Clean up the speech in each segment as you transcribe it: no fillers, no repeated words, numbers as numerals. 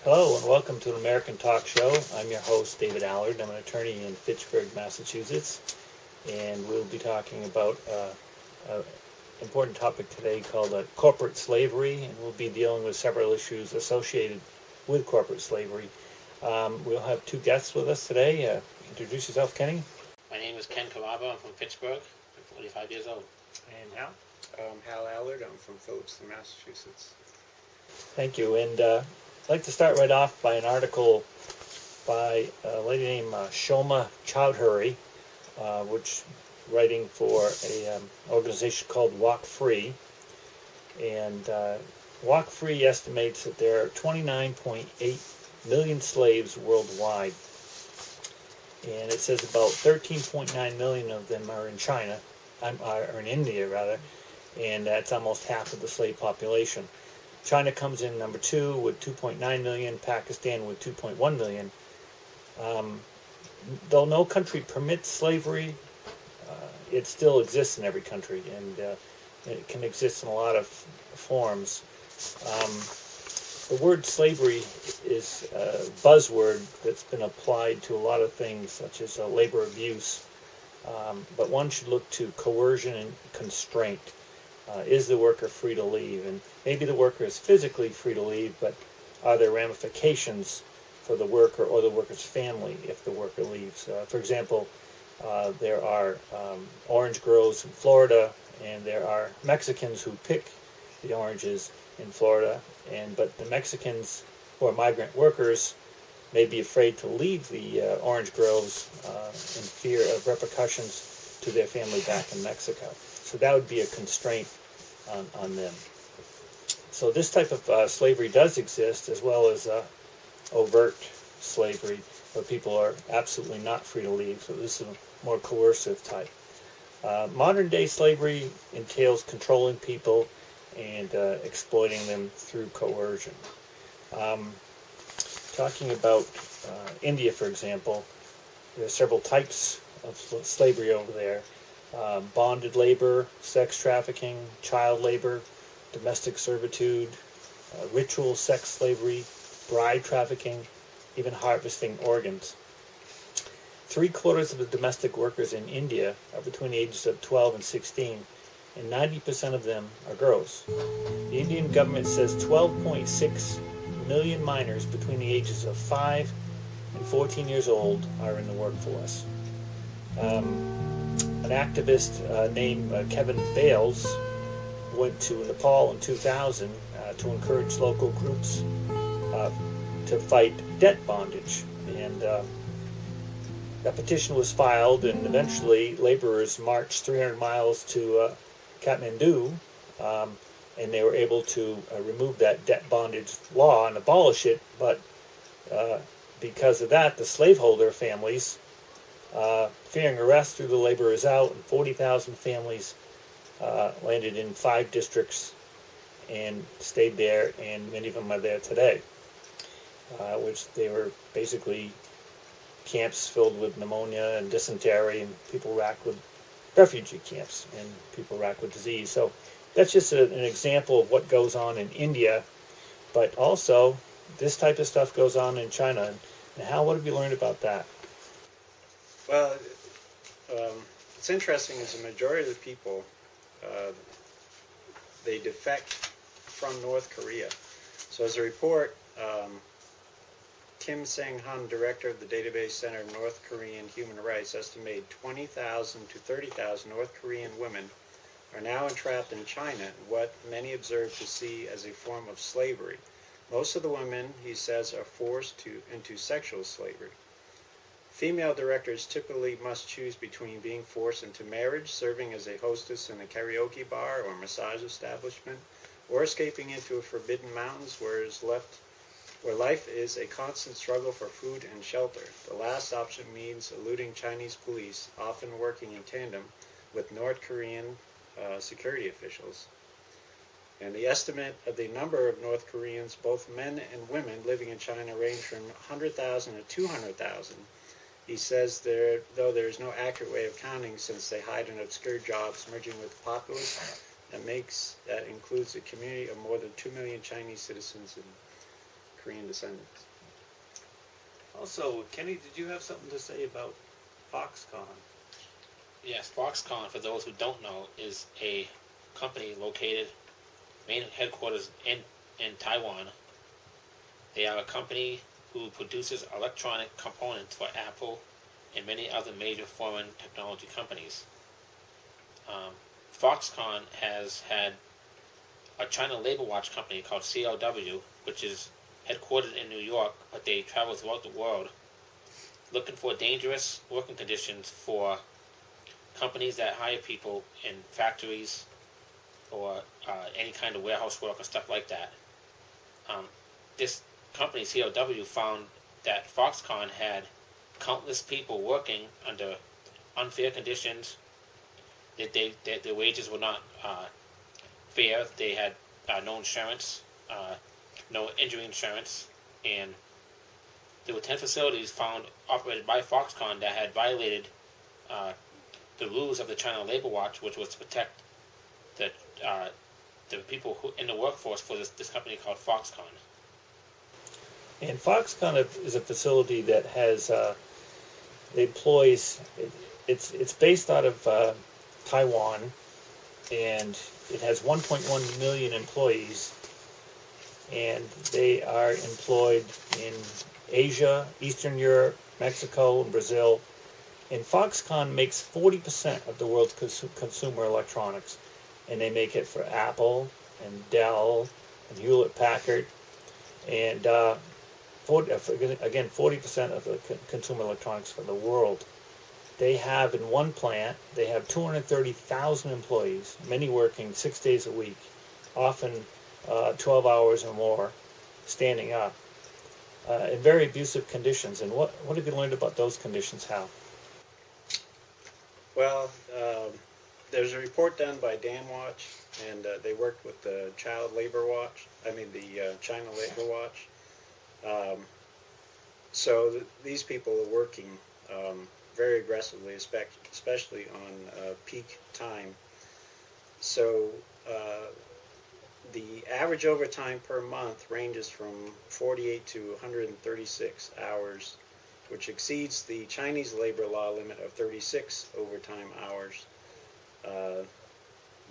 Hello and welcome to an American Talk Show. I'm your host, David Allard. I'm an attorney in Fitchburg, Massachusetts, and we'll be talking about an important topic today called corporate slavery, and we'll be dealing with several issues associated with corporate slavery. We'll have two guests with us today. Introduce yourself, Kenny. My name is Ken Kawaba. I'm from Pittsburgh. I'm 45 years old. And Hal. Hal Allard. I'm from Phillipston, Massachusetts. Thank you. And I'd like to start right off by an article by a lady named Shoma Chowdhury, which writing for an organization called Walk Free. And Walk Free estimates that there are 29.8 million slaves worldwide. And it says about 13.9 million of them are in China, or in India rather, and that's almost half of the slave population. China comes in number 2 with 2.9 million, Pakistan with 2.1 million. Though no country permits slavery, it still exists in every country, and it can exist in a lot of forms. The word slavery is a buzzword that's been applied to a lot of things, such as labor abuse, but one should look to coercion and constraint. Is the worker free to leave? And maybe the worker is physically free to leave, but are there ramifications for the worker or the worker's family if the worker leaves? For example, there are orange groves in Florida, and there are Mexicans who pick the oranges in Florida, but the Mexicans who are migrant workers may be afraid to leave the orange groves in fear of repercussions to their family back in Mexico. So that would be a constraint on them. So this type of slavery does exist, as well as overt slavery, where people are absolutely not free to leave. So this is a more coercive type. Modern day slavery entails controlling people and exploiting them through coercion. Talking about India, for example, there are several types of slavery over there. Bonded labor, sex trafficking, child labor, domestic servitude, ritual sex slavery, bride trafficking, even harvesting organs. 3/4 of the domestic workers in India are between the ages of 12 and 16, and 90% of them are girls. The Indian government says 12.6 million minors between the ages of 5 and 14 years old are in the workforce. An activist named Kevin Bales went to Nepal in 2000 to encourage local groups to fight debt bondage. And that petition was filed, and eventually laborers marched 300 miles to Kathmandu, and they were able to remove that debt bondage law and abolish it. But because of that, the slaveholder families, fearing arrest, threw the laborers out, and 40,000 families landed in 5 districts and stayed there, and many of them are there today, which they were basically camps filled with pneumonia and dysentery, and people racked with refugee camps, and people racked with disease. So that's just an example of what goes on in India, but also this type of stuff goes on in China. And Hal, what have you learned about that? Well, it's interesting is the majority of the people, they defect from North Korea. So as a report, Kim Sang-hun, director of the Database Center of North Korean Human Rights, estimated 20,000 to 30,000 North Korean women are now entrapped in China, what many observe to see as a form of slavery. Most of the women, he says, are forced into sexual slavery. Female directors typically must choose between being forced into marriage, serving as a hostess in a karaoke bar or massage establishment, or escaping into a forbidden mountains where life is a constant struggle for food and shelter. The last option means eluding Chinese police, often working in tandem with North Korean security officials. And the estimate of the number of North Koreans, both men and women, living in China range from 100,000 to 200,000. He says though there is no accurate way of counting, since they hide in obscure jobs merging with the populace that includes a community of more than 2 million Chinese citizens in Korean descendants. Also, Kenny, did you have something to say about Foxconn? Yes, Foxconn, for those who don't know, is a company located, main headquarters in Taiwan. They are a company who produces electronic components for Apple and many other major foreign technology companies. Foxconn has had a China labor watch company called CLW, which is headquartered in New York, but they travel throughout the world looking for dangerous working conditions for companies that hire people in factories or any kind of warehouse work or stuff like that. This company, CLW, found that Foxconn had countless people working under unfair conditions, that their wages were not fair. They had no insurance, no injury insurance, and there were 10 facilities found operated by Foxconn that had violated the rules of the China Labor Watch, which was to protect the people who in the workforce for this company called Foxconn. And Foxconn is a facility that has employs. It's based out of Taiwan, and it has 1.1 million employees, and they are employed in Asia, Eastern Europe, Mexico, and Brazil. And Foxconn makes 40% of the world's consumer electronics, and they make it for Apple and Dell and Hewlett-Packard, and 40% of the consumer electronics for the world. They have in one plant, they have 230,000 employees, many working 6 days a week, often 12 hours or more, standing up, in very abusive conditions. And what have you learned about those conditions, Hal? Well, there's a report done by Danwatch, and they worked with the China Labor Watch. So these people are working very aggressively, especially on peak time. So the average overtime per month ranges from 48 to 136 hours, which exceeds the Chinese labor law limit of 36 overtime hours.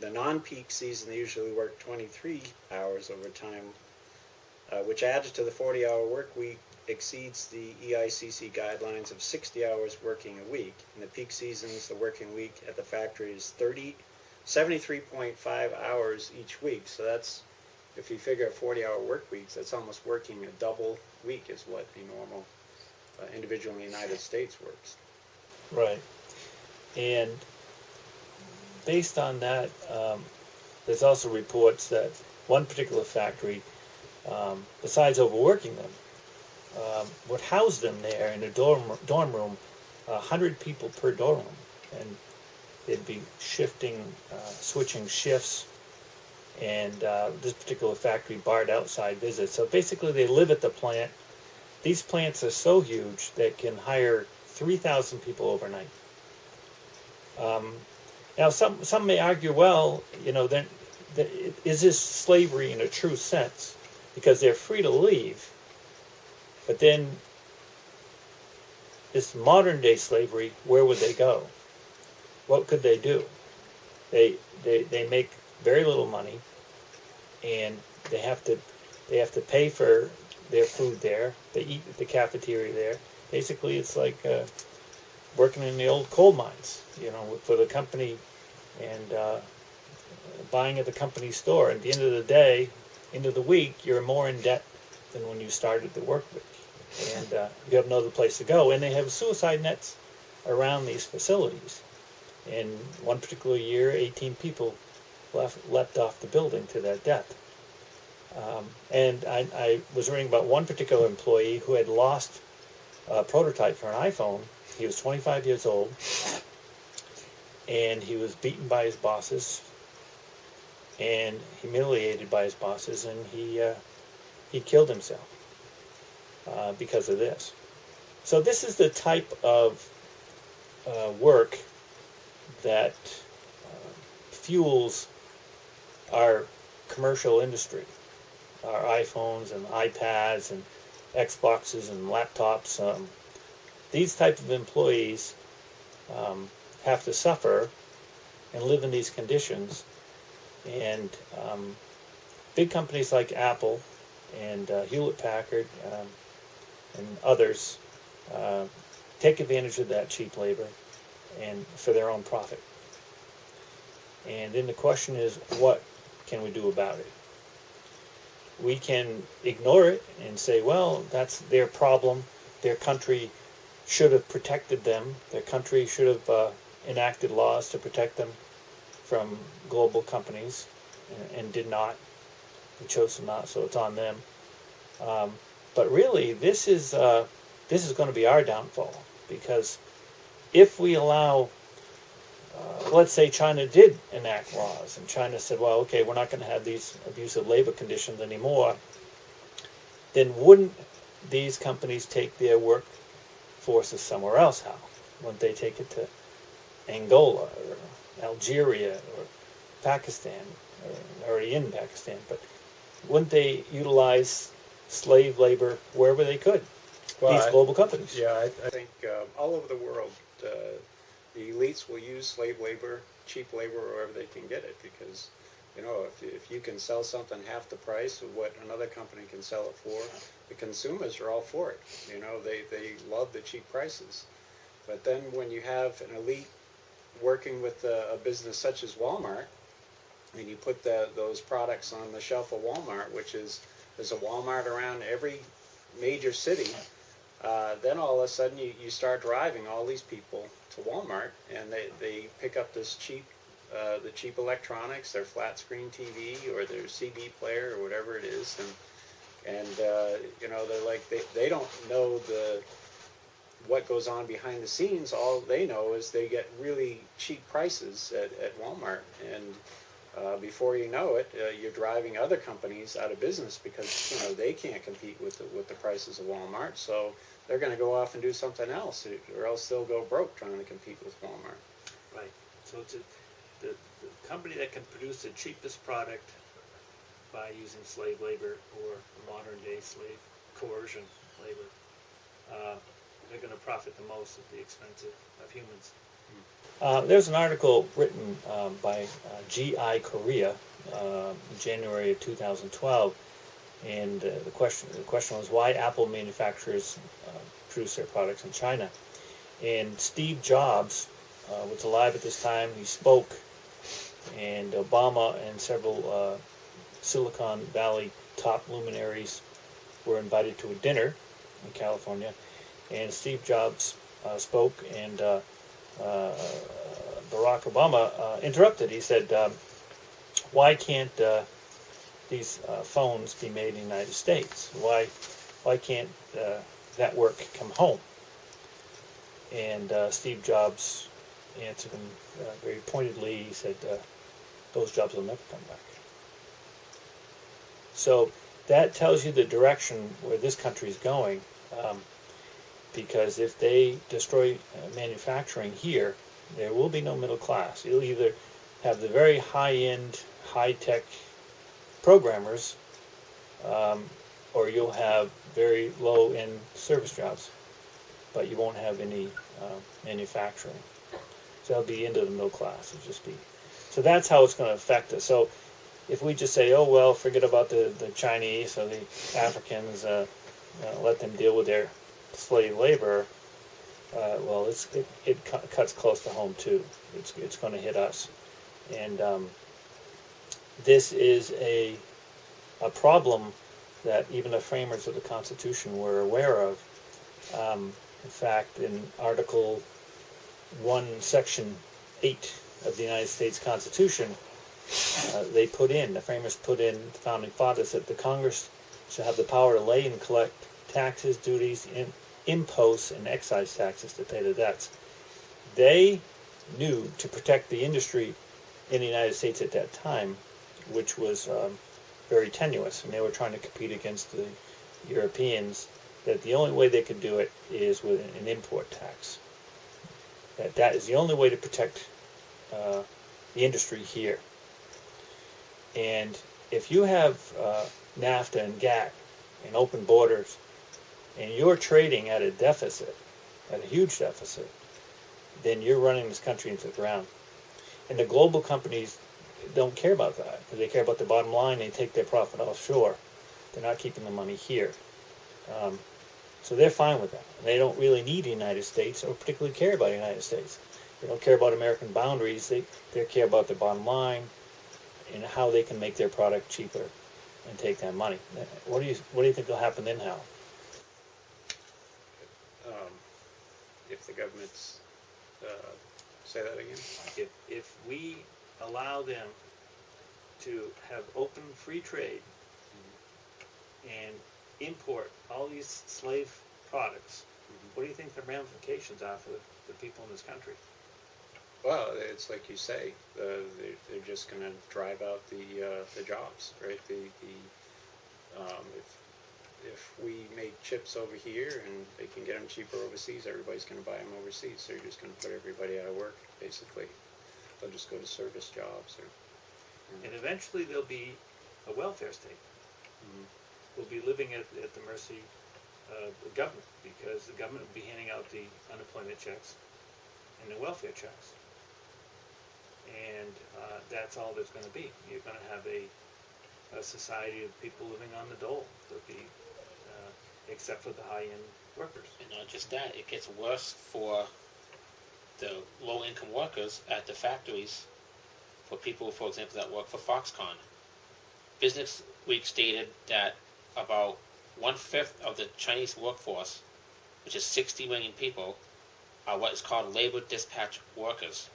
The non-peak season, they usually work 23 hours overtime, which added to the 40-hour work week exceeds the EICC guidelines of 60 hours working a week. In the peak seasons, the working week at the factory is 73.5 hours each week. So that's, if you figure 40-hour work weeks, that's almost working a double week is what a normal individual in the United States works. Right. And based on that, there's also reports that one particular factory, besides overworking them, would house them there in a dorm room, 100 people per dorm room, and they'd be switching shifts, and this particular factory barred outside visits. So basically they live at the plant. These plants are so huge that can hire 3,000 people overnight. Now some may argue, well, then is this slavery in a true sense? Because they're free to leave. But then, this modern day slavery, where would they go? What could they do? They make very little money, and they have to pay for their food there. They eat at the cafeteria there. Basically, it's like working in the old coal mines, for the company, and buying at the company store. At the end of the day, end of the week, you're more in debt than when you started the work week. And you have no other place to go. And they have suicide nets around these facilities. In one particular year, 18 people leapt off the building to their death. And I was reading about one particular employee who had lost a prototype for an iPhone. He was 25 years old, and he was beaten by his bosses and humiliated by his bosses, and he killed himself because of this. So this is the type of work that fuels our commercial industry. our iPhones and iPads and Xboxes and laptops. These type of employees have to suffer and live in these conditions. And big companies like Apple and Hewlett-Packard and others take advantage of that cheap labor and for their own profit. And then the question is, what can we do about it? We can ignore it and say, well, that's their problem. Their country should have protected them. Their country should have enacted laws to protect them from global companies, and did not. They chose to not, so it's on them. But really, this is going to be our downfall, because if we allow, let's say China did enact laws, and China said, well, okay, we're not going to have these abusive labor conditions anymore, then wouldn't these companies take their workforces somewhere else? How? Wouldn't they take it to Angola or Algeria or Pakistan, or already in Pakistan, but wouldn't they utilize slave labor wherever they could? These global companies. Yeah, I think all over the world, the elites will use slave labor, cheap labor, wherever they can get it, because, you know, if you can sell something half the price of what another company can sell it for, the consumers are all for it. You know, they love the cheap prices. But then when you have an elite working with a business such as Walmart, and you put those products on the shelf of Walmart, which is, there's a Walmart around every major city, then all of a sudden you start driving all these people to Walmart, and they pick up this the cheap electronics, their flat screen TV or their CD player or whatever it is, and you know, they're like, they don't know what goes on behind the scenes. All they know is they get really cheap prices at Walmart, and before you know it, you're driving other companies out of business, because, you know, they can't compete with the prices of Walmart, so they're going to go off and do something else, or else they'll go broke trying to compete with Walmart. Right. So it's the company that can produce the cheapest product by using slave labor or modern day slave coercion labor, they're going to profit the most at the expense of humans. There's an article written by GI Korea in January of 2012, and the question was why Apple manufacturers produce their products in China. And Steve Jobs was alive at this time. He spoke, and Obama and several Silicon Valley top luminaries were invited to a dinner in California, and Steve Jobs spoke, and Barack Obama interrupted. He said, why can't these phones be made in the United States? Why can't that work come home? And Steve Jobs answered him very pointedly. He said, those jobs will never come back. So that tells you the direction where this country is going, because if they destroy manufacturing here, there will be no middle class. You'll either have the very high-end, high-tech programmers, or you'll have very low-end service jobs, but you won't have any manufacturing. So that'll be into the middle class. It'll just be. So that's how it's going to affect us. So if we just say, oh, well, forget about the Chinese or the Africans, let them deal with their slave labor, well, it cuts close to home too. It's going to hit us, and this is a problem that even the framers of the Constitution were aware of. In fact, in Article 1, Section 8 of the United States Constitution, the framers put in, the founding fathers, that the Congress shall have the power to lay and collect taxes, duties, imposts, and excise taxes to pay the debts. They knew, to protect the industry in the United States at that time, which was very tenuous, and they were trying to compete against the Europeans, that the only way they could do it is with an import tax. That is the only way to protect the industry here. And if you have NAFTA and GATT and open borders, and you're trading at a deficit, at a huge deficit, then you're running this country into the ground. And the global companies don't care about that because they care about the bottom line. They take their profit offshore. They're not keeping the money here. So they're fine with that. And they don't really need the United States or particularly care about the United States. They don't care about American boundaries. They care about the bottom line and how they can make their product cheaper and take that money. What do you think will happen then, Hal? If the government's say that again. If we allow them to have open free trade and import all these slave products, what do you think the ramifications are for the people in this country? Well, it's like you say, they're just going to drive out the jobs, right? If we make chips over here and they can get them cheaper overseas, everybody's going to buy them overseas. They're just going to put everybody out of work, basically. They'll just go to service jobs. And eventually there'll be a welfare state. We'll be living at the mercy of the government because the government will be handing out the unemployment checks and the welfare checks. And that's all there's going to be. You're going to have a society of people living on the dole. There'll be except for the high-end workers. And not just that, it gets worse for the low-income workers at the factories, for people, for example, that work for Foxconn. Business Week stated that about 1/5 of the Chinese workforce, which is 60 million people, are what is called labor dispatch workers.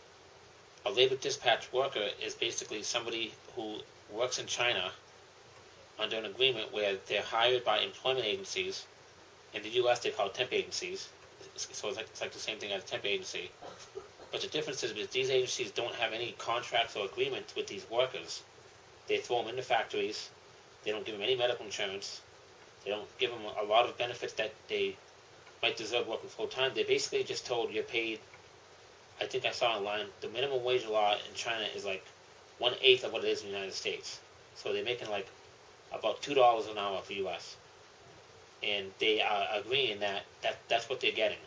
A labor dispatch worker is basically somebody who works in China under an agreement where they're hired by employment agencies. In the U.S., they call temp agencies, so it's like the same thing as a temp agency. But the difference is that these agencies don't have any contracts or agreements with these workers. They throw them into factories. They don't give them any medical insurance. They don't give them a lot of benefits that they might deserve working full time. They're basically just told you're paid. I think I saw online the minimum wage law in China is like 1/8 of what it is in the United States. So they're making like about $2 an hour for U.S. And they are agreeing that's what they're getting.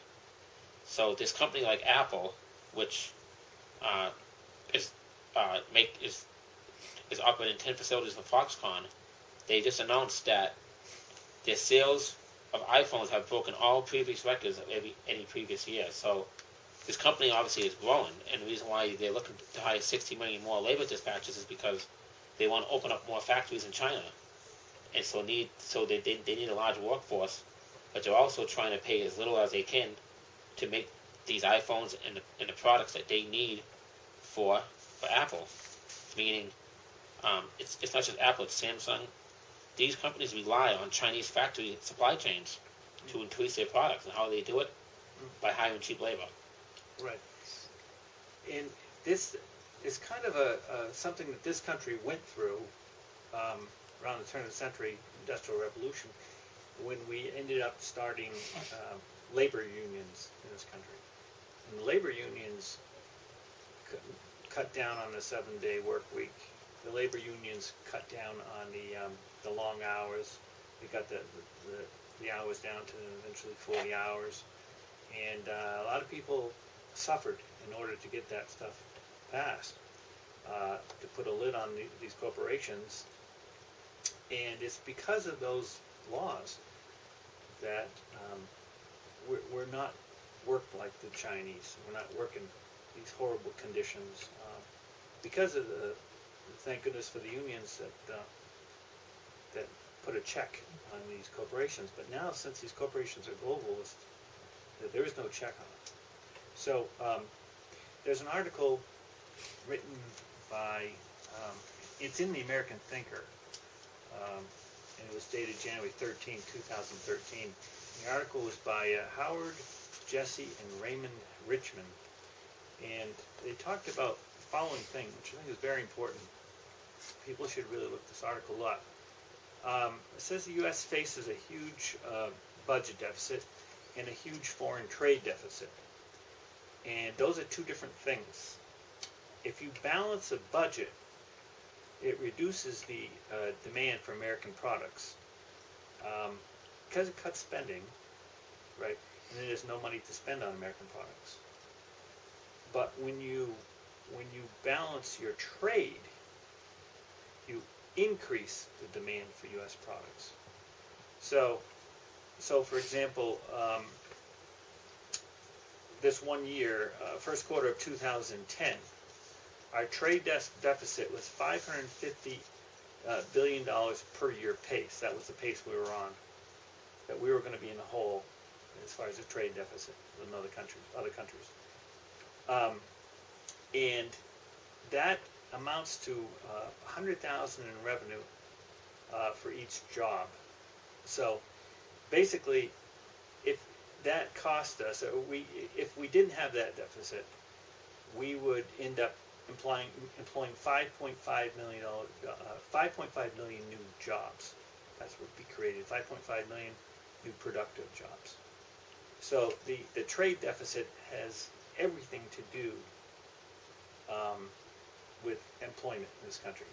So this company like Apple, which is operating 10 facilities for Foxconn, they just announced that their sales of iPhones have broken all previous records of any previous year. So this company obviously is growing, and the reason why they're looking to hire 60 million more labor dispatchers is because they want to open up more factories in China. And so they need a large workforce, but they're also trying to pay as little as they can to make these iPhones and the products that they need for Apple. Meaning, it's not just Apple, it's Samsung. These companies rely on Chinese factory supply chains to increase their products, and how they do it? By hiring cheap labor. Right. And this is kind of something that this country went through around the turn of the century, Industrial Revolution, when we ended up starting labor unions in this country. And the labor unions cut down on the 7-day work week. The labor unions cut down on the long hours. They got the hours down to eventually 40 hours. And a lot of people suffered in order to get that stuff passed, to put a lid on these corporations. And it's because of those laws that we're not worked like the Chinese. We're not working these horrible conditions because of thank goodness for the unions that put a check on these corporations. But now, since these corporations are globalist, there is no check on it. So there's an article written by, it's in the American Thinker, and it was dated January 13, 2013. The article was by Howard, Jesse, and Raymond Richmond, and they talked about the following thing, which I think is very important. People should really look this article up. It says the U.S. faces a huge budget deficit and a huge foreign trade deficit. And those are two different things. If you balance a budget it reduces the demand for American products because it cuts spending, right? And then there's no money to spend on American products. But when you balance your trade, you increase the demand for U.S. products. So for example, this one year, first quarter of 2010, our trade deficit was $550 billion per year pace. That was the pace we were on. That we were going to be in the hole as far as the trade deficit with other countries. And that amounts to 100,000 in revenue for each job. So basically, if that cost us, if we didn't have that deficit, we would end up employing 5.5 million new jobs. That's what would be created. 5.5 million new productive jobs. So the trade deficit has everything to do with employment in this country.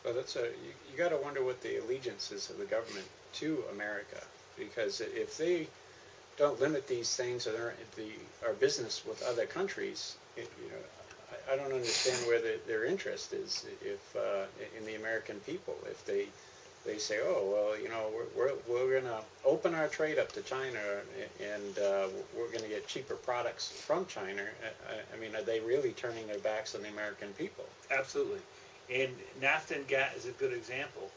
Well, you got to wonder what the allegiance is of the government to America, because if they don't limit these things or our business with other countries, I don't understand where their interest is. If in the American people, if they say, oh well, we're going to open our trade up to China and we're going to get cheaper products from China. I mean, are they really turning their backs on the American people? Absolutely. And NAFTA and GATT is a good example.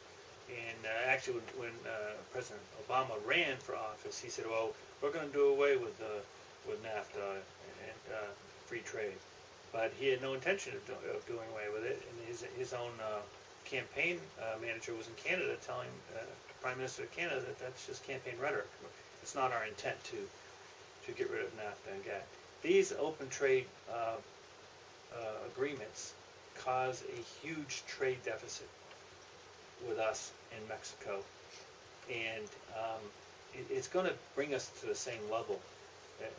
And actually, when President Obama ran for office, he said, "Well, we're going to do away with NAFTA and free trade." But he had no intention of doing away with it. And his own campaign manager was in Canada telling Prime Minister of Canada that that's just campaign rhetoric. It's not our intent to get rid of NAFTA and GATT. These open trade agreements cause a huge trade deficit with us in Mexico, and it's going to bring us to the same level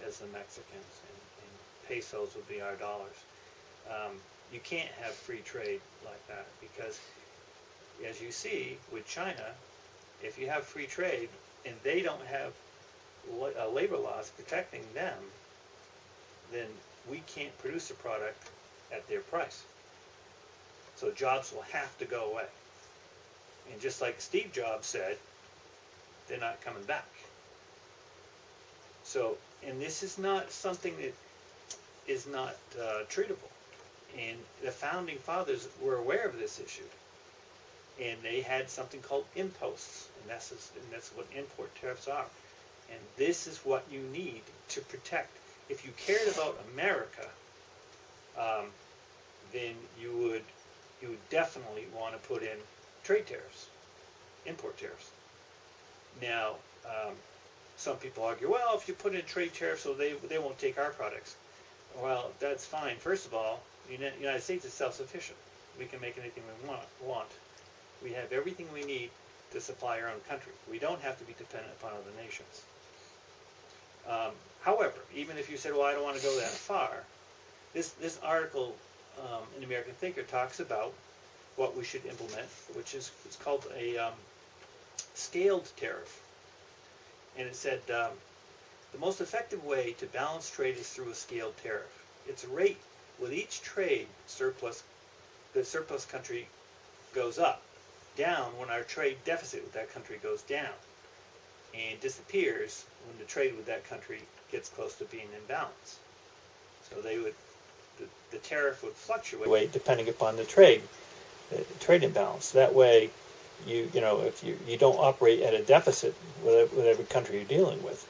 as the Mexicans, and pesos will be our dollars. You can't have free trade like that because, as you see with China, if you have free trade and they don't have labor laws protecting them, then we can't produce a product at their price. So jobs will have to go away. And just like Steve Jobs said, they're not coming back. So, and this is not something that is not treatable. And the founding fathers were aware of this issue. And they had something called imposts. And that's what import tariffs are. And this is what you need to protect. If you cared about America, then you would definitely want to put in trade tariffs, import tariffs. Now, some people argue, well, if you put in trade tariffs, so they won't take our products. Well, that's fine. First of all, the United States is self-sufficient. We can make anything we want. We have everything we need to supply our own country. We don't have to be dependent upon other nations. However, even if you said, well, I don't want to go that far, this article in American Thinker talks about what we should implement, which is it's called a scaled tariff. And it said the most effective way to balance trade is through a scaled tariff. It's a rate with each trade surplus. The surplus country goes up, down when our trade deficit with that country goes down, and disappears when the trade with that country gets close to being in balance. So the tariff would fluctuate depending upon the trade imbalance. That way, if you don't operate at a deficit with every country you're dealing with.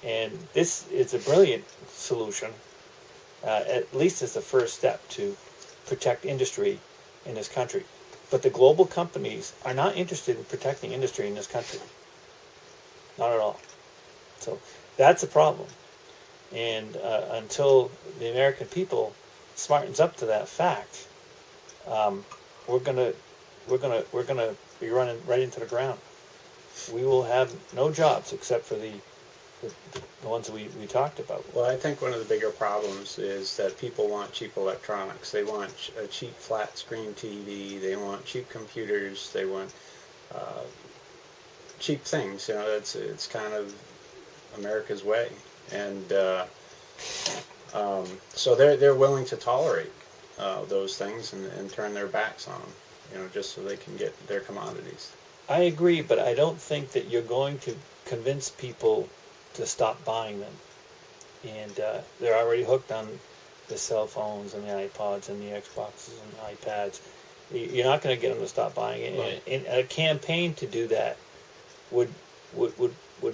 And this is a brilliant solution, at least as the first step to protect industry in this country. But the global companies are not interested in protecting industry in this country. Not at all. So that's a problem. And until the American people smartens up to that fact, we're gonna be running right into the ground. We will have no jobs except for the the ones we talked about. Well, I think one of the bigger problems is that people want cheap electronics. They want a cheap flat screen TV. They want cheap computers. They want cheap things. You know, it's kind of America's way, and so they're willing to tolerate those things and turn their backs on them. You know, just so they can get their commodities. I agree, but I don't think that you're going to convince people to stop buying them. And they're already hooked on the cell phones and the iPods and the Xboxes and iPads. You're not going to get them to stop buying it. Right. And a campaign to do that would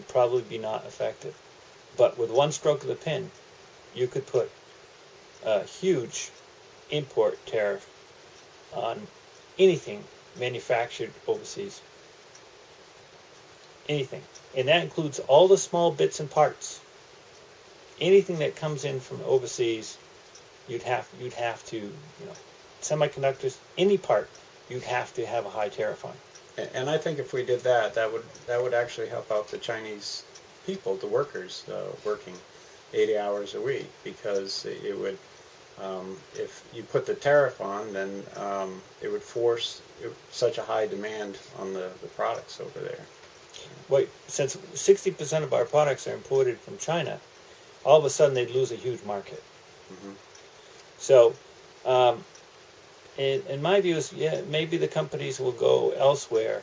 probably be not effective. But with one stroke of the pen, you could put a huge import tariff on anything manufactured overseas. Anything. And that includes all the small bits and parts. Anything that comes in from overseas, you'd have to, you know, semiconductors, any part, you'd have to have a high tariff on. And I think if we did that, that would actually help out the Chinese people, the workers working 80 hours a week, because it would, if you put the tariff on, then it would force such a high demand on the products over there. Wait, since 60% of our products are imported from China, all of a sudden they'd lose a huge market. Mm-hmm. So, in my view, is maybe the companies will go elsewhere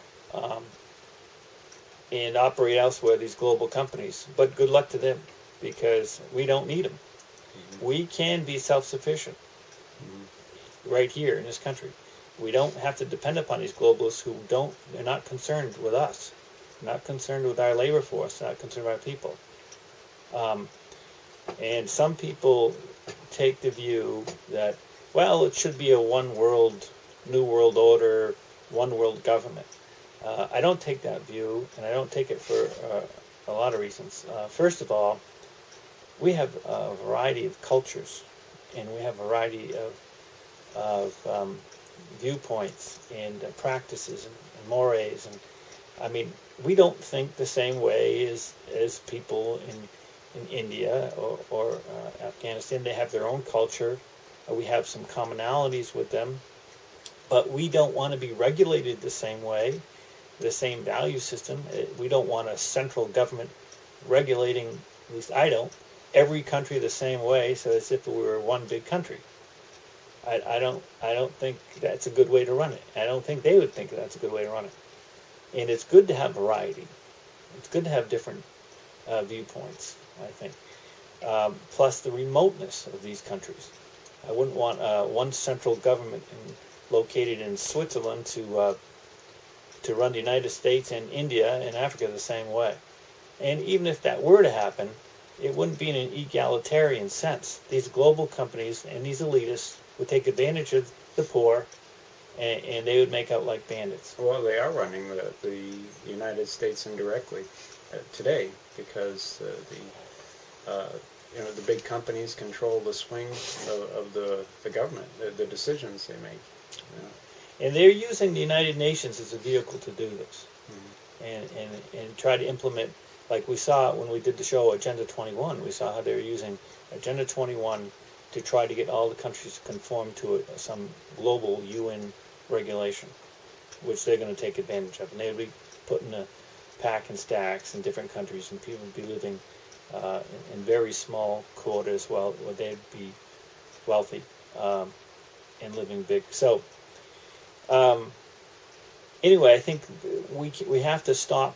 and operate elsewhere, these global companies. But good luck to them, because we don't need them. Mm-hmm. We can be self-sufficient right here in this country. We don't have to depend upon these globalists who they're not concerned with us, not concerned with our labor force, not concerned with our people. And some people take the view that, well, it should be a one world, new world order, one world government. I don't take that view, and I don't take it for a lot of reasons. First of all, we have a variety of cultures, and we have a variety of viewpoints and practices and mores. And I mean, we don't think the same way as people in India or Afghanistan. They have their own culture. We have some commonalities with them, but we don't want to be regulated the same way, the same value system. We don't want a central government regulating, at least I don't, every country the same way, so as if we were one big country. I don't think that's a good way to run it. I don't think they would think that's a good way to run it. And it's good to have variety. It's good to have different viewpoints, I think. Plus the remoteness of these countries. I wouldn't want one central government located in Switzerland to run the United States and India and Africa the same way. And even if that were to happen, it wouldn't be in an egalitarian sense. These global companies and these elitists would take advantage of the poor, and they would make out like bandits. Well, they are running the United States indirectly today, because the big companies control the swing of the government, the decisions they make. You know. And they're using the United Nations as a vehicle to do this, and try to implement, like we saw when we did the show Agenda 21. We saw how they were using Agenda 21 to try to get all the countries to conform to some global UN regulation, which they're going to take advantage of. And they'll be putting a pack and stacks in different countries, and people will be living in very small quarters where they'd be wealthy and living big. So anyway, I think we have to stop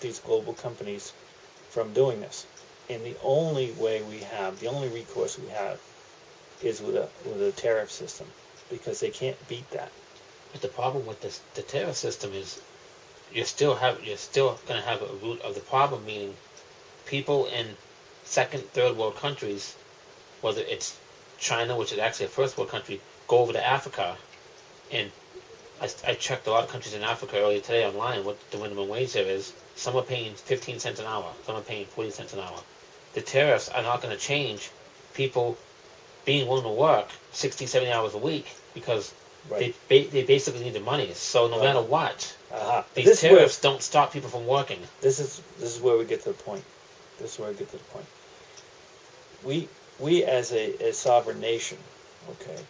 these global companies from doing this. And the only recourse we have is with a tariff system, because they can't beat that. But the problem with the tariff system is you're still going to have a root of the problem, meaning people in second, third world countries, whether it's China, which is actually a first world country, go over to Africa. And I checked a lot of countries in Africa earlier today online what the minimum wage there is. Some are paying 15 cents an hour. Some are paying 40 cents an hour. The tariffs are not going to change people being willing to work 60, 70 hours a week, because Right. they basically need the money. So no matter what, These This is where tariffs don't stop people from working. this is where we get to the point. This is where we get to the point. We as a sovereign nation, okay,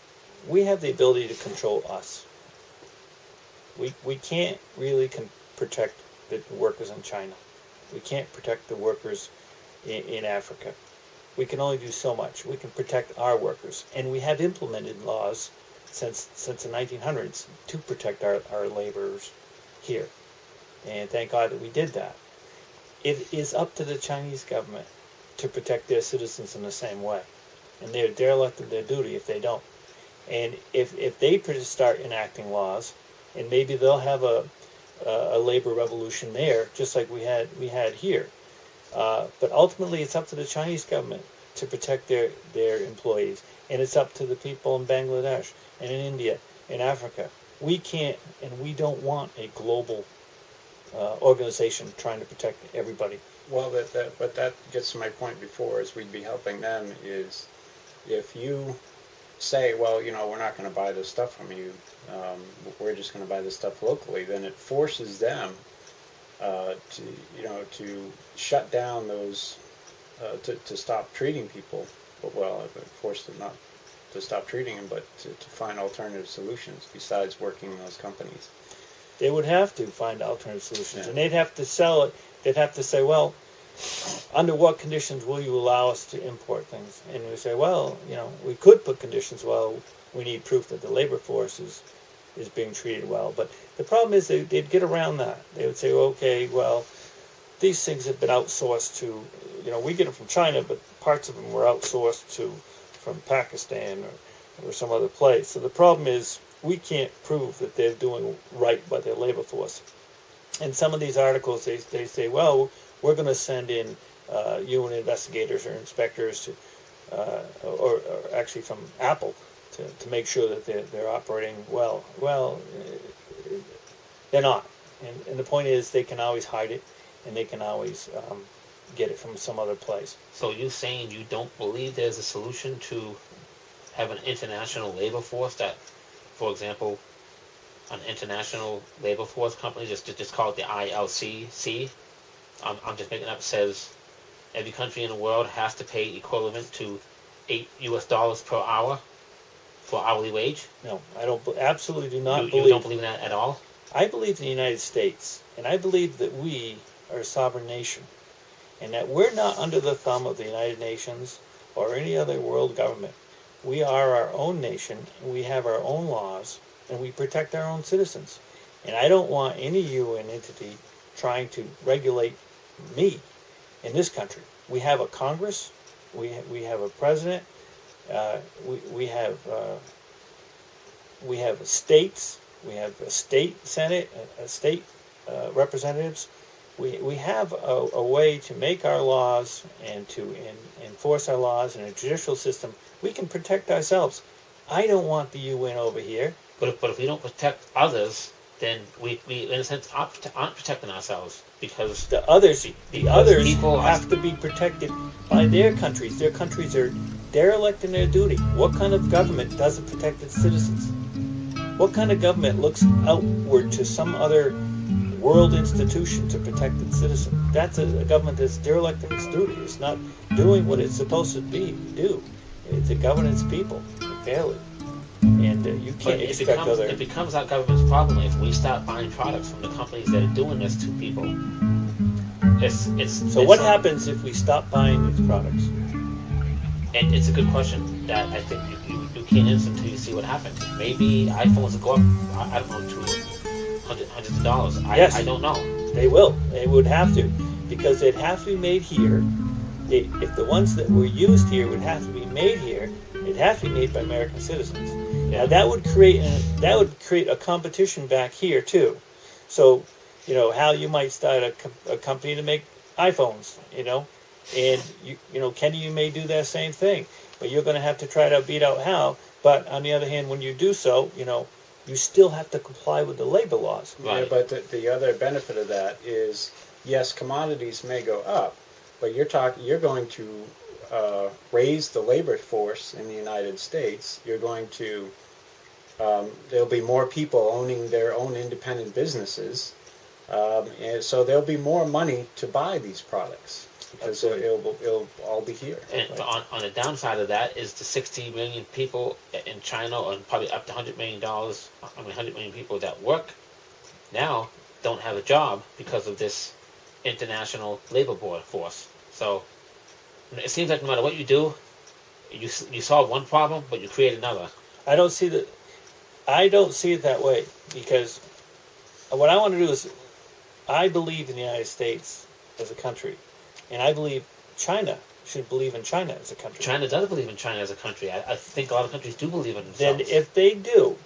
we have the ability to control us. We can't really protect the workers in China. We can't protect the workers in Africa. We can only do so much. We can protect our workers, and we have implemented laws since the 1900s to protect our laborers here. And thank God that we did that. It is up to the Chinese government to protect their citizens in the same way, and they're derelict of their duty if they don't. And if they start enacting laws, and maybe they'll have a labor revolution there, just like we had here. But ultimately, it's up to the Chinese government to protect their employees, and it's up to the people in Bangladesh and in India, in Africa. We can't, and we don't want a global organization trying to protect everybody. Well, but that gets to my point before, is we'd be helping them, is if you say, well, we're not going to buy this stuff from you, we're just going to buy this stuff locally, then it forces them to shut down those, to stop treating people, well, force them not to stop treating them, but to find alternative solutions besides working in those companies. They would have to find alternative solutions, Yeah. and they'd have to sell it. They'd have to say, well, under what conditions will you allow us to import things? And we say, well, we could put conditions, well, we need proof that the labor force is being treated well. But the problem is they'd get around that. They would say, okay, well, these things have been outsourced to, we get them from China, but parts of them were outsourced from Pakistan or some other place. So the problem is we can't prove that they're doing right by their labor force. And some of these articles, they say, well, we're going to send in UN investigators or inspectors or actually from Apple to make sure that they're operating well. Well, they're not. And the point is they can always hide it, and they can always get it from some other place. So you're saying you don't believe there's a solution to have an international labor force that, for example, an international labor force company, just call it the ILCC. I'm just making up, says every country in the world has to pay equivalent to $8 per hour for hourly wage? No, I don't. Absolutely do not believe. You don't believe in that at all? I believe in the United States, and I believe that we are a sovereign nation, and that we're not under the thumb of the United Nations or any other world government. We are our own nation, and we have our own laws, and we protect our own citizens. And I don't want any UN entity trying to regulate me in this country. We have a Congress, we have a president, we have states, we have a state senate, a state representatives. We have a way to make our laws and to enforce our laws in a judicial system. We can protect ourselves. I don't want the UN over here. But if we don't protect others, then we in a sense aren't protecting ourselves, because The others people have to be protected by their countries. Their countries are derelict in their duty. What kind of government doesn't protect its citizens? What kind of government looks outward to some other world institution to protect its citizen? That's a government that's derelict in its duty. It's not doing what it's supposed to do. To govern its people fairly. And you can't expect other... It becomes our government's problem if we start buying products from the companies that are doing this to people. So what happens if we stop buying these products? And it's a good question that I think you can't answer until you see what happens. Maybe iPhones will go up, I don't know, to hundreds of dollars. Yes. I don't know. They will. They would have to, because they'd have to be made here. If the ones that were used here would have to be made here, it'd have to be made by American citizens. Now that would create a competition back here too. So, Hal, you might start a company to make iPhones, and Kenny, you may do that same thing, but you're going to have to try to beat out Hal. But on the other hand, when you do so, you still have to comply with the labor laws. Right. Yeah, but the other benefit of that is, yes, commodities may go up, but you're going to raise the labor force in the United States. You're going to there'll be more people owning their own independent businesses, and so there'll be more money to buy these products because it'll all be here. And on the downside of that is the 60 million people in China, and probably up to $100 million, 100 million people that work now don't have a job because of this international labor board force. So it seems like no matter what you do, you solve one problem, but you create another. I don't see it that way, because what I want to do is, I believe in the United States as a country, and I believe China should believe in China as a country. China does believe in China as a country. I think a lot of countries do believe in themselves. Then if they do,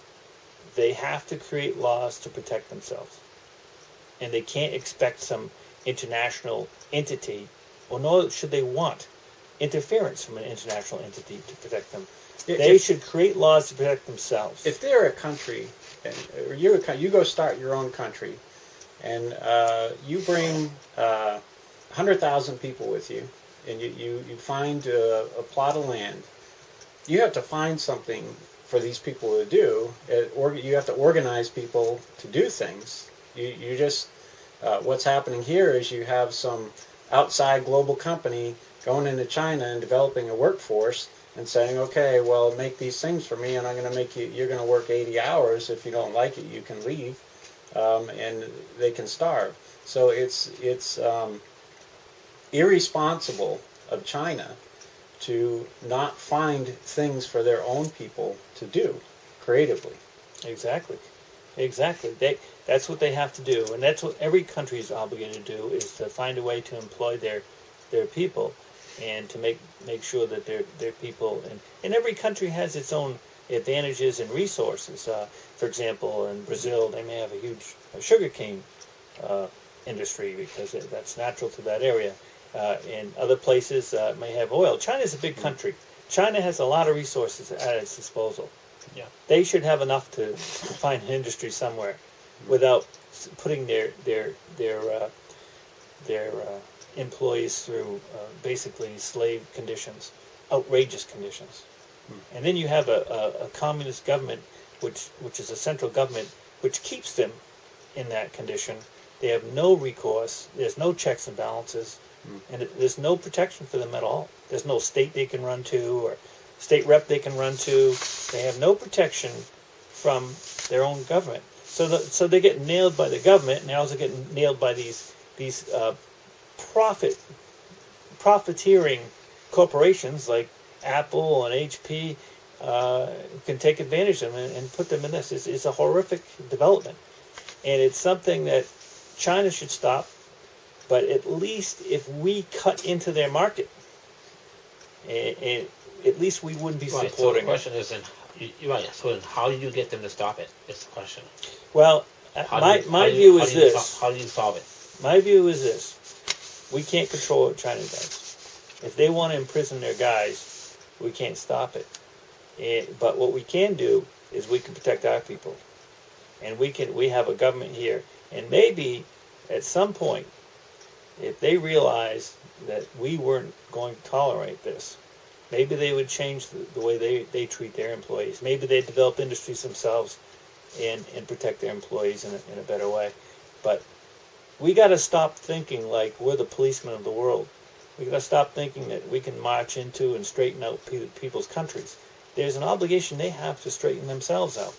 they have to create laws to protect themselves. And they can't expect some international entity, or nor should they want interference from an international entity to protect them. They should create laws to protect themselves. If they're a country, or you go start your own country, and you bring 100,000 people with you, and you find a plot of land, you have to find something for these people to do. You have to organize people to do things. You just what's happening here is you have some outside global company going into China and developing a workforce and saying, okay, well, make these things for me, and I'm going to make you. You're going to work 80 hours. If you don't like it, you can leave, and they can starve. So it's irresponsible of China to not find things for their own people to do creatively. Exactly. That's what they have to do, and that's what every country is obligated to do, is to find a way to employ their people, and to make sure that their people, and every country has its own advantages and resources. For example, in Brazil, they may have a huge sugarcane industry because that's natural to that area. In other places, may have oil. China's a big country. China has a lot of resources at its disposal. Yeah. They should have enough to find an industry somewhere without putting their employees through basically slave conditions, outrageous conditions. And then you have a communist government, which is a central government, which keeps them in that condition. They have no recourse. There's no checks and balances, and there's no protection for them at all. There's no state they can run to, or state rep they can run to. They have no protection from their own government. So they get nailed by the government, and they also get nailed by these profiteering corporations like Apple and HP can take advantage of them and put them in this. It's a horrific development, and it's something that China should stop. But at least if we cut into their market, and at least we wouldn't be supporting. So the question is, you're right. So then how do you get them to stop it? It's the question. Well, my view is this. How do you solve it? My view is this. We can't control what China does. If they want to imprison their guys, we can't stop it. But what we can do is we can protect our people. And we have a government here. And maybe at some point, if they realize that we weren't going to tolerate this, maybe they would change the way they treat their employees. Maybe they'd develop industries themselves and protect their employees in a better way. But we got to stop thinking like we're the policemen of the world. We got to stop thinking that we can march into and straighten out people's countries. There's an obligation they have to straighten themselves out.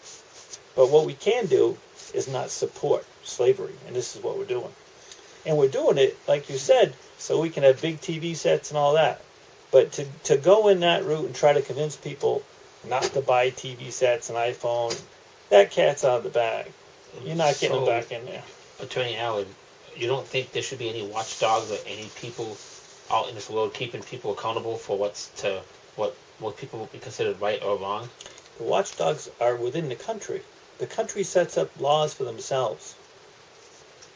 But what we can do is not support slavery, and this is what we're doing. And we're doing it, like you said, so we can have big TV sets and all that. But to go in that route and try to convince people not to buy TV sets and iPhone, that cat's out of the bag. You're not getting them back in there. Attorney Allen, you don't think there should be any watchdogs or any people out in this world keeping people accountable for what people would be considered right or wrong? The watchdogs are within the country. The country sets up laws for themselves.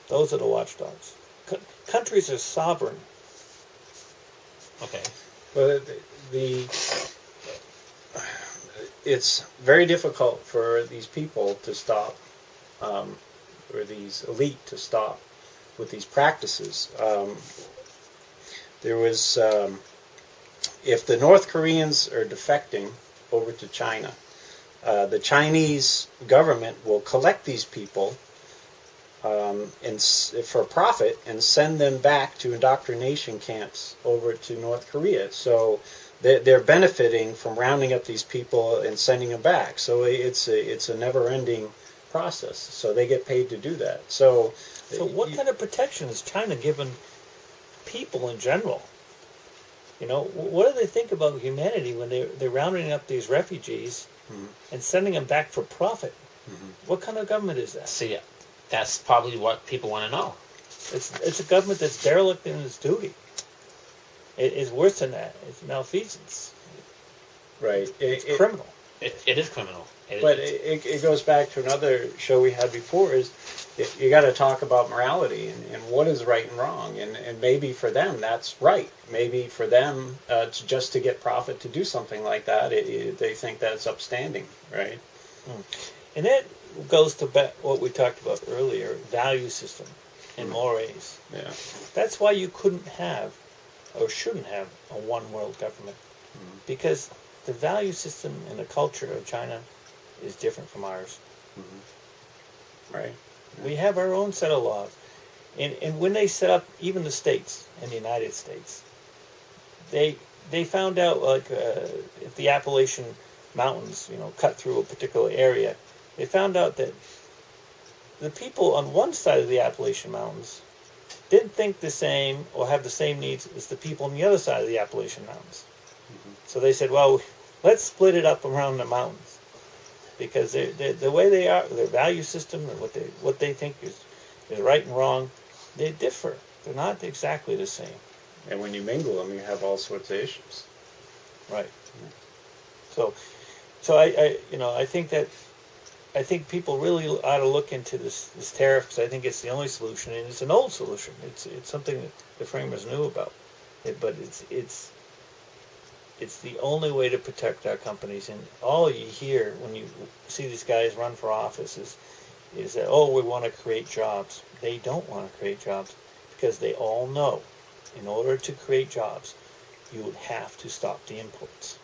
Those are the watchdogs. Countries are sovereign. Okay. But it's very difficult for these people to stop, or these elite to stop with these practices. There was, if the North Koreans are defecting over to China, The Chinese government will collect these people for profit and send them back to indoctrination camps over to North Korea. So they're benefiting from rounding up these people and sending them back. So it's a never-ending process. So they get paid to do that. So what kind of protection is China giving people in general? You know, what do they think about humanity when they're rounding up these refugees and sending them back for profit? What kind of government is that? See, that's probably what people want to know. It's a government that's derelict in its duty. It's worse than that. It's malfeasance. Right. It's criminal. It is criminal. It goes back to another show we had before, is you got to talk about morality and what is right and wrong, and maybe for them that's right. Maybe for them just to get profit to do something like that, they think that's upstanding, right? And that goes to what we talked about earlier, value system and mores. Yeah. That's why you couldn't have or shouldn't have a one world government, because the value system and the culture of China is different from ours. Right. We have our own set of laws. And when they set up even the states in the United States, they found out, like, if the Appalachian Mountains, cut through a particular area, they found out that the people on one side of the Appalachian Mountains didn't think the same or have the same needs as the people on the other side of the Appalachian Mountains. So they said, well, let's split it up around the mountains, because the way they are, their value system and what they think is right and wrong, they differ. They're not exactly the same. And when you mingle them, you have all sorts of issues. Right. So I think people really ought to look into this tariff, because I think it's the only solution, and it's an old solution. It's something that the framers knew about, but it's the only way to protect our companies. And all you hear when you see these guys run for office is that, oh, we want to create jobs. They don't want to create jobs, because they all know in order to create jobs, you would have to stop the imports.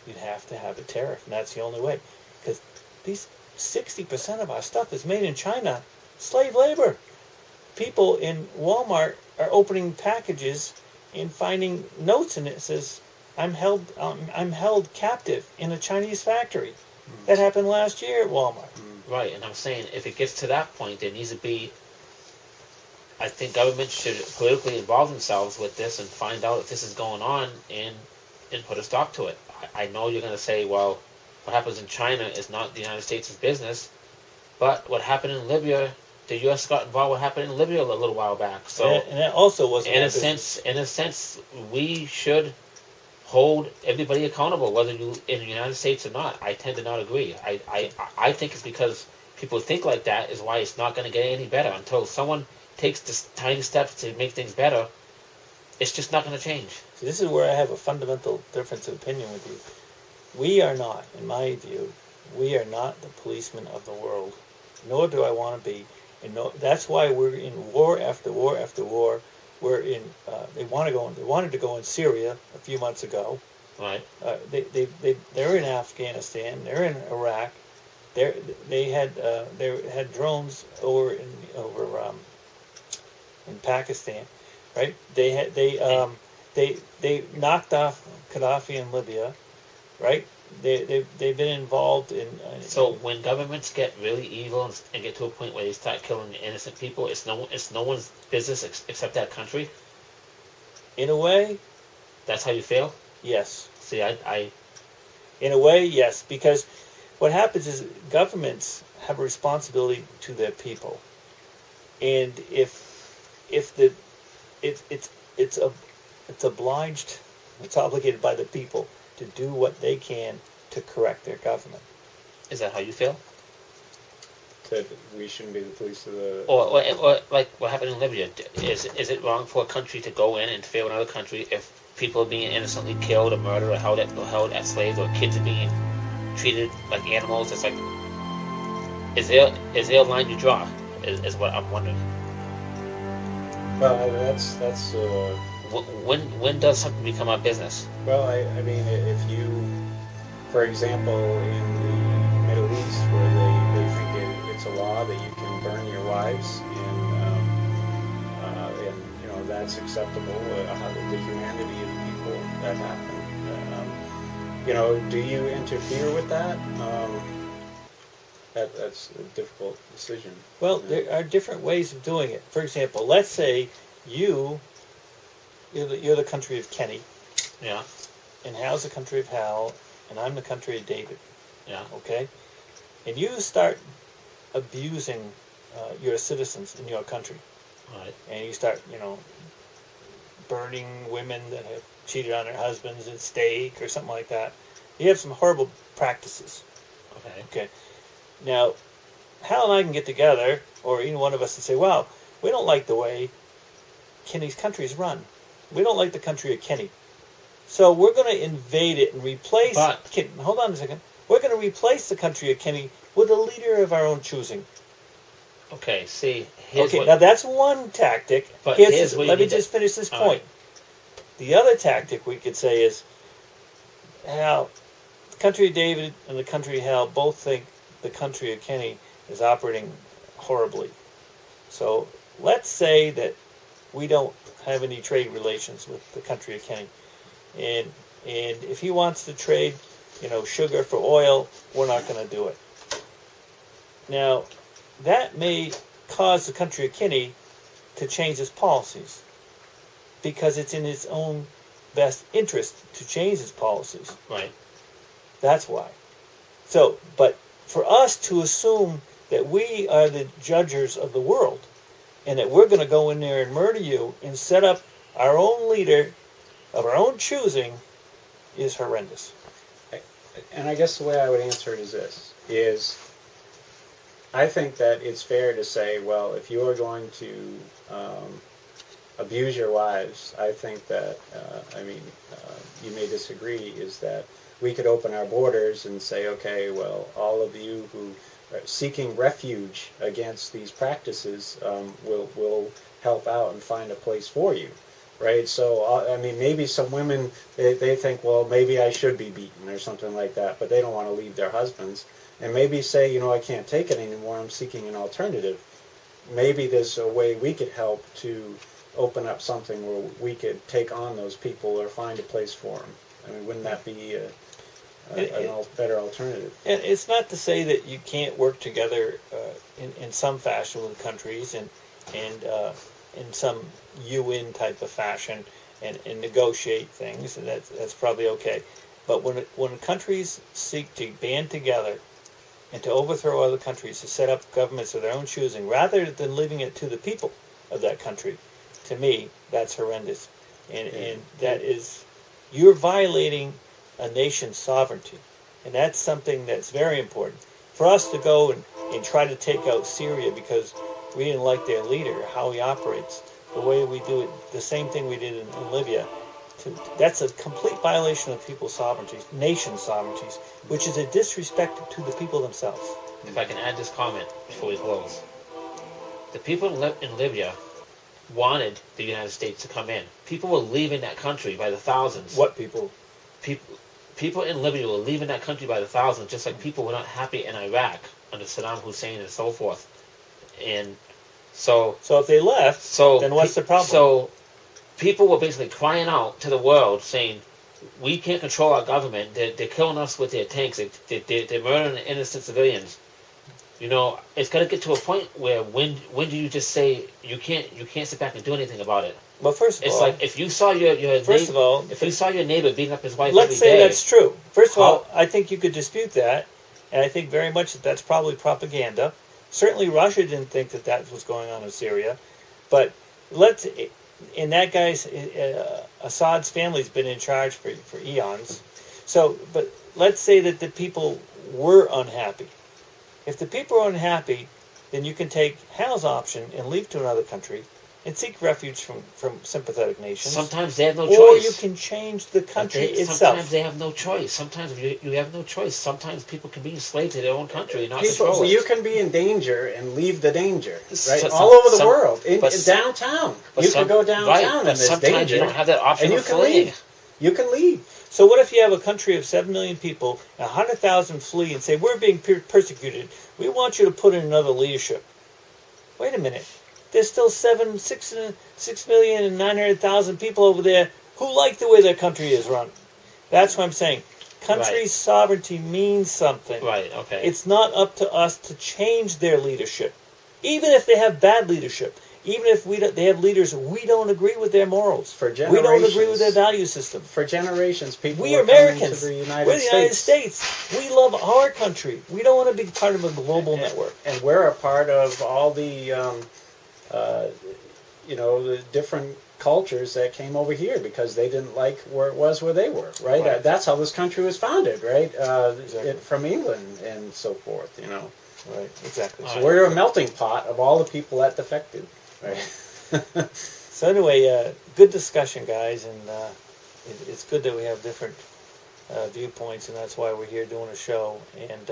You'd have to have a tariff, and that's the only way. Because these 60% of our stuff is made in China, slave labor. People in Walmart are opening packages and finding notes in it that says, I'm held captive in a Chinese factory. That happened last year at Walmart. Right, and I'm saying if it gets to that point, there needs to be, I think governments should politically involve themselves with this and find out if this is going on and put a stop to it. I know you're going to say, well, what happens in China is not the United States' business, but what happened in Libya, the U.S. got involved. What happened in Libya a little while back. So, and that also wasn't in a sense, we should hold everybody accountable, whether you in the United States or not. I tend to not agree. I think it's because people think like that is why it's not going to get any better until someone takes this tiny steps to make things better. It's just not going to change. So this is where I have a fundamental difference of opinion with you. We are not, in my view, we are not the policemen of the world, nor do I want to be. And that's why we're in war after war after war. We're in. They wanted to go in Syria a few months ago. Right. They're in Afghanistan. They're in Iraq. They had drones over in Pakistan, right? They knocked off Gaddafi in Libya, right? They've been involved in. So when governments get really evil and get to a point where they start killing innocent people, it's no one's business except that country. In a way, that's how you feel. Yes. See, I. In a way, yes, because what happens is governments have a responsibility to their people, and it's obliged, it's obligated by the people to do what they can to correct their government. Is that how you feel? That we shouldn't be the police of the... Or like what happened in Libya. Is it wrong for a country to go in and interfere with another country if people are being innocently killed or murdered or held as slaves, or kids are being treated like animals? It's like, is there a line you draw? Is what I'm wondering. Well, that's when does something become our business? Well, I mean, if you for example, in the Middle East, where they think it's a law that you can burn your wives, and that's acceptable. The humanity of the people that happen. Do you interfere with that? That's a difficult decision. Well, there are different ways of doing it. For example, let's say you're the country of Kenny. Yeah. And Hal's the country of Hal, and I'm the country of David. Yeah. Okay? And you start abusing your citizens in your country. Right. And you start, burning women that have cheated on their husbands at stake or something like that. You have some horrible practices. Okay. Now, Hal and I can get together, or any one of us, and say, well, we don't like the way Kenny's country is run. We don't like the country of Kenny. So we're going to invade it and replace... hold on a second. We're going to replace the country of Kenny with a leader of our own choosing. Okay, see... Now that's one tactic. But let me just finish this point. Right. The other tactic we could say is, Hal, the country of David and the country of Hal both think the country of Kenny is operating horribly. So let's say that we don't have any trade relations with the country of Kenny. And if he wants to trade, sugar for oil, we're not going to do it. Now, that may cause the country of Kenny to change its policies, because it's in its own best interest to change its policies. Right. That's why. So, but for us to assume that we are the judges of the world, and that we're going to go in there and murder you and set up our own leader of our own choosing, is horrendous. And I guess the way I would answer it is this, I think that it's fair to say, well, if you are going to abuse your wives, I think that, you may disagree, is that we could open our borders and say, okay, well, all of you who are seeking refuge against these practices will help out and find a place for you. Right, so maybe some women they think, well, maybe I should be beaten or something like that, but they don't want to leave their husbands, and maybe say, I can't take it anymore. I'm seeking an alternative. Maybe there's a way we could help to open up something where we could take on those people or find a place for them. Wouldn't that be a better alternative? And it's not to say that you can't work together in some fashion with countries and in some UN type of fashion and negotiate things, and that's probably okay. But when countries seek to band together and to overthrow other countries, to set up governments of their own choosing, rather than leaving it to the people of that country, to me, that's horrendous. And that is, you're violating a nation's sovereignty. And that's something that's very important. For us to go and try to take out Syria because we didn't like their leader, how he operates, the way we do it, the same thing we did in Libya, that's a complete violation of people's sovereignties, nation sovereignties, which is a disrespect to the people themselves. If I can add this comment before we close. The people in Libya wanted the United States to come in. People were leaving that country by the thousands. What people? People in Libya were leaving that country by the thousands, just like people were not happy in Iraq under Saddam Hussein and so forth. And so if they left, then what's the problem? So people were basically crying out to the world, saying, "We can't control our government. They're killing us with their tanks. They're murdering innocent civilians." It's got to get to a point where when do you just say you can't sit back and do anything about it? Well, first of all, it's like if you saw your neighbor beating up his wife let's every say day, that's true. First of all, I think you could dispute that, and I think very much that's probably propaganda. Certainly, Russia didn't think that was going on in Syria, but and that guy's Assad's family's been in charge for eons. So, but let's say that the people were unhappy. If the people are unhappy, then you can take Hal's option and leave to another country and seek refuge from sympathetic nations. Sometimes they have no choice. Or you can change the country itself. Sometimes they have no choice. Sometimes you have no choice. Sometimes people can be enslaved to their own country and not control it. You can be in danger and leave the danger, right? All over the world. In downtown. You can go downtown and there's sometimes danger. you don't have that option and you of can fleeing. leave. you can leave. So what if you have a country of 7 million people, 100,000 flee and say, we're being persecuted. We want you to put in another leadership. Wait a minute. There's still 6,900,000 people over there who like the way their country is run. That's what I'm saying. Country Right. sovereignty means something. Right. Okay. It's not up to us to change their leadership. Even if they have bad leadership. Even if they have leaders, we don't agree with their morals. For We don't agree with generations. their value system. For generations, people We were are coming Americans. to the United We're the United States. States. We love our country. We don't want to be part of a global network. And we're a part of all the, the different cultures that came over here because they didn't like where it was where they were, right? Right. That's how this country was founded, right? Exactly. From England and so forth, Right, exactly. So we're a melting pot of all the people that defected, right? So anyway, good discussion, guys, and it's good that we have different viewpoints, and that's why we're here doing a show. And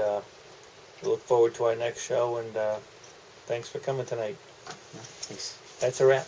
we look forward to our next show, and thanks for coming tonight. Thanks. That's a wrap.